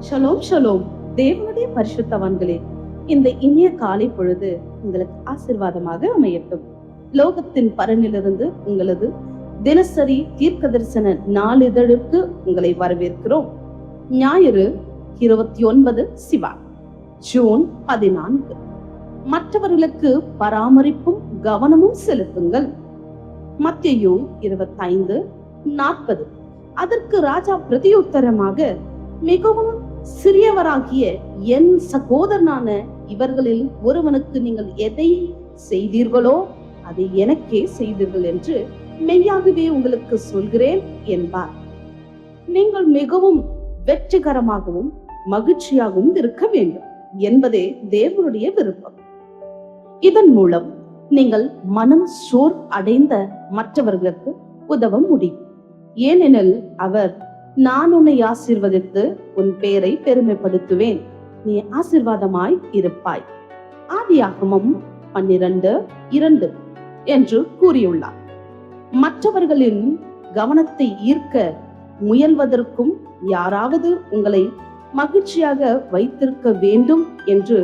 Shalom shalom. தேவனுடைய பரிசுத்தவான்களே, இந்த இனிய காலை பொழுது உங்களுக்கு ஆசீர்வாதமாக அமையட்டும். லோகத்தின் பரனிலிருந்து உங்களது தினசரி தீர்க்க தரிசன நாளிதழுக்கு உங்களை வரவேற்கிறோம். ஞாயிறு 29 சிவா, ஜூன் 14. மற்றவர்களுக்கு பராமரிப்பும் கவனமும் செலுத்துங்கள். மத்தேயு 25:40. அதற்கு ராஜா பிரதியுத்தரமாக, மிகவும் சிறியவராகிய என் சகோதரனான இவர்களில் ஒருவனுக்கு நீங்கள் எதை செய்தீர்களோ அதை எனக்கே செய்தீர்கள் என்று மெய்யாகவே உங்களுக்கு சொல்கிறேன் என்பார். நீங்கள் மிகவும் வெற்றிகரமாகவும் மகிழ்ச்சியாகவும் இருக்க வேண்டும் என்பதே தேவனுடைய விருப்பம். இதன் மூலம் நீங்கள் மனம் சோர் அடைந்த மற்றவர்களுக்கு உதவ முடியும். ஏனெனில் அவர், நான் உன்னை ஆசீர்வதித்து உன் பெயரை பெருமைப்படுத்துவேன், நீ ஆசீர்வாதமாய் இருப்பாய், ஆதியாகமம் 12:2 என்று கூறியுள்ளார். மற்றவர்களின் கவனத்தை ஈர்க்க முயல்வதற்கும் யாராவது உங்களை மகிழ்ச்சியாக வைத்திருக்க வேண்டும் என்று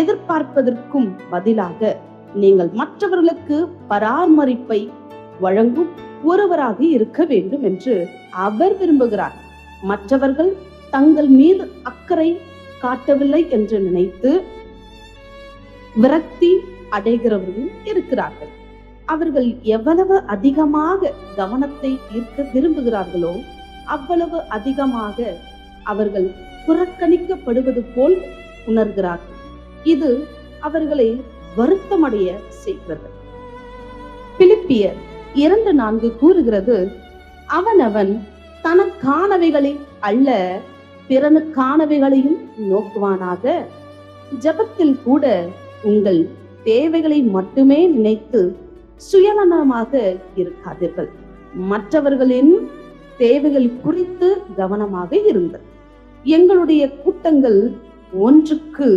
எதிர்பார்ப்பதற்கும் பதிலாக நீங்கள் மற்றவர்களுக்கு பராமரிப்பை வழங்கும் ஒருவராக இருக்க வேண்டும் என்று அவர் விரும்புகிறார். மற்றவர்கள் தங்கள் மீது அக்கறை காட்டவில்லை என்று நினைத்து விரக்தி அடைகிறவர்கள் இருக்கிறார்கள். அவர்கள் எவ்வளவு அதிகமாக கவனத்தை ஈர்க்க விரும்புகிறார்களோ அவ்வளவு அதிகமாக அவர்கள் புறக்கணிக்கப்படுவது போல் உணர்கிறார்கள். இது அவர்களை வருத்தமடைய செய்கிறது. பிலிப்பியர் 2:4 கூறுகிறது, அவனவன் தனக்கானவைகளை அல்ல பிறனுக்கானவைகளையும் நோக்குவானாக. ஜெபத்தில் கூட உங்கள் தேவைகளை மட்டுமே நினைத்து சுயநலமாக இருக்காதீர்கள், மற்றவர்களின் தேவைகள் குறித்து கவனமாக இருங்கள். எங்களுடைய கூட்டங்கள் ஒன்றுக்கு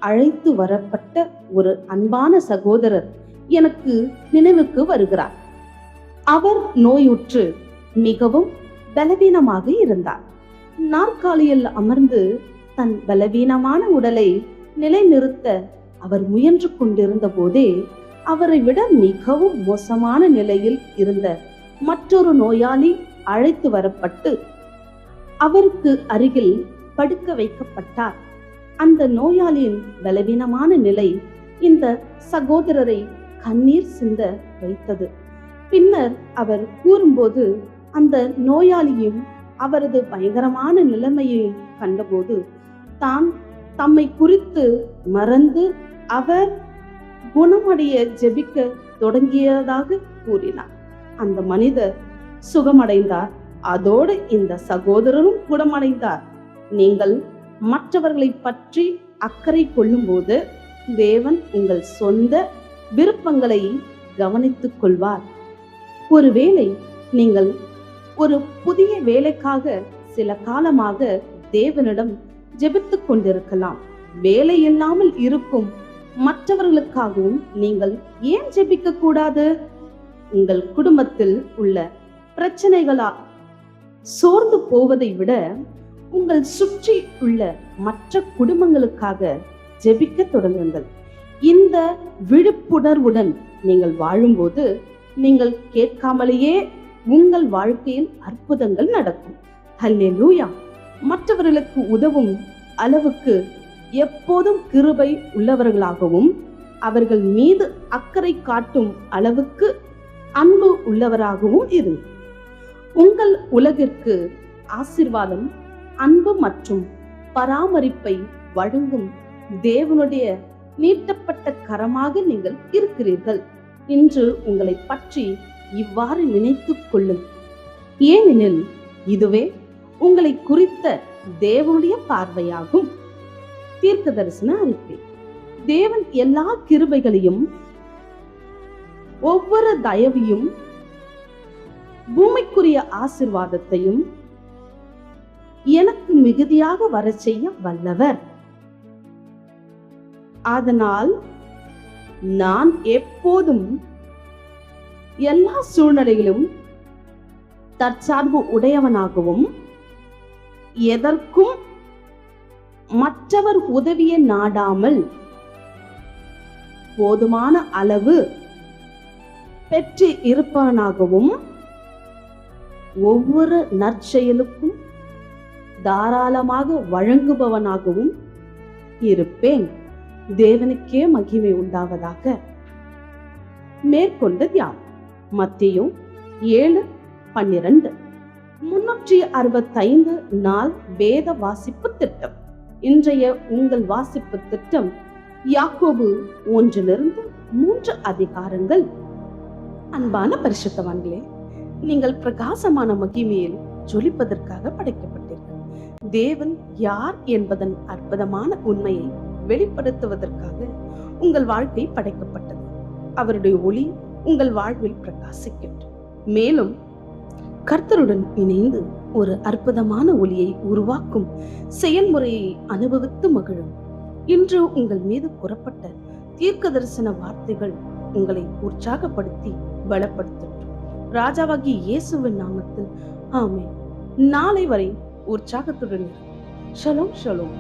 அழைத்து வரப்பட்ட ஒரு அன்பான சகோதரர் எனக்கு நினைவுக்கு வருகிறார். அவர் நோயுற்று மிகவும் பலவீனமாக இருந்தார். நாற்காலியில் அமர்ந்து தன் பலவீனமான உடலை நிலைநிறுத்த அவர் முயன்று கொண்டிருந்த போதே அவரை விட மிகவும் மோசமான நிலையில் இருந்த மற்றொரு நோயாளி அழைத்து வரப்பட்டு அவருக்கு அருகில் படுக்க வைக்கப்பட்டார். அந்த நோயாளியின் பலவீனமான நிலை இந்த சகோதரரை கண்ணீர் சிந்த வைத்தது. பின்னர் அவர் கூறும்போது, அந்த நோயாளியும் அவரது பயங்கரமான நிலைமையை கண்டபோது தம்மை குறித்து மறந்து அவர் குணமடைய ஜெபிக்க தொடங்கியதாக கூறினார். அந்த மனிதர் சுகமடைந்தார். அதோடு இந்த சகோதரரும் குணமடைந்தார். நீங்கள் மற்றவர்களை பற்றி அக்கறை கொள்ளும் போது தேவன் உங்கள் சொந்த விருப்பங்களை கவனித்துக் கொள்வார். ஒருவேளை நீங்கள் ஒரு புதிய வேலைக்காக சில காலமாக தேவனிடம் ஜெபித்துக் கொண்டிருக்கலாம். வேலை இல்லாமல் இருக்கும் மற்றவர்களுக்காகவும் நீங்கள் ஏன் ஜெபிக்க கூடாது? உங்கள் குடும்பத்தில் உள்ள பிரச்சனைகளால் சோர்ந்து போவதை விட உங்கள் சுற்றி உள்ள மற்ற குடும்பங்களுக்காக ஜெபிக்க தொடங்குங்கள். இந்த விழிப்புணர்வுடன் நீங்கள் வாழும்போது நீங்கள் கேட்காமலேயே உங்கள் வாழ்க்கையில் அற்புதங்கள் நடக்கும். ஹல்லேலூயா. மற்றவர்களுக்கு உதவும் அளவுக்கு எப்போதும் கிருபை உள்ளவர்களாகவும் அவர்கள் மீது அக்கறை காட்டும் அளவுக்கு அன்பு உள்ளவராகவும் இருங்கள். உங்கள் உலகிற்கு ஆசீர்வாதம், அன்பு மற்றும் பராமரிப்பை வழங்கும் தேவனுடைய நீட்டப்பட்ட கரமாக நீங்கள் இருக்கிறீர்கள். இன்று உங்களை பற்றி இவ்வாறு நினைத்துக் கொள்ளும். ஏனெனில் இதுவே உங்களை குறித்த தேவனுடைய பார்வையாகும். தீர்க்க தரிசன அறிக்கை. தேவன் எல்லா கிருபைகளையும் ஒவ்வொரு தயவையும் பூமிக்குரிய ஆசீர்வாதத்தையும் எனக்கு மிகுதியாக வர செய்ய வல்லவர். அதனால் நான் எப்போதும் எல்லா சூழ்நிலையிலும் தற்சார்பு உடையவனாகவும் எதற்கும் மற்றவர் உதவியை நாடாமல் போதுமான அளவு பெற்று இருப்பவனாகவும் ஒவ்வொரு நற்செயலுக்கும் தாராளமாக வழங்குபவனாகவும் இருப்பேன். தேவனுக்கே மகிமை உண்டாவதாக. மேற்கொண்ட தியானம் மத்தேயு 7:12. 365 நாள் வேத வாசிப்பு திட்டம். இன்றைய உங்கள் வாசிப்பு திட்டம் யாக்கோபு 1-3 அதிகாரங்கள். அன்பான பரிசுத்தவான்களே, நீங்கள் பிரகாசமான மகிமையில் ஜொலிப்பதற்காக படைக்கப்பட்டீர்கள். தேவன் யார் என்பதன் அற்புதமான உண்மையை வெளிப்படுத்துவதற்காக உங்கள் வாழ்க்கை படைக்கப்பட்டது. அவருடைய ஒளி உங்கள் வாழ்வில் பிரகாசிக்கட்டும். மேலும் கர்த்தருடன் இணைந்து ஒரு அற்புதமான ஒளியை உருவாக்கும் செயல்முறையை அனுபவித்து மகிழும். இன்று உங்கள் மீது கூறப்பட்ட தீர்க்க தரிசன வார்த்தைகள் உங்களை உற்சாகப்படுத்தி பலப்படுத்தட்டும். ராஜாவாகிய இயேசுவின் நாமத்தில் ஆமென். நாளை வரை உற்சாகத்துடன் ஷலோம் ஷலோம்.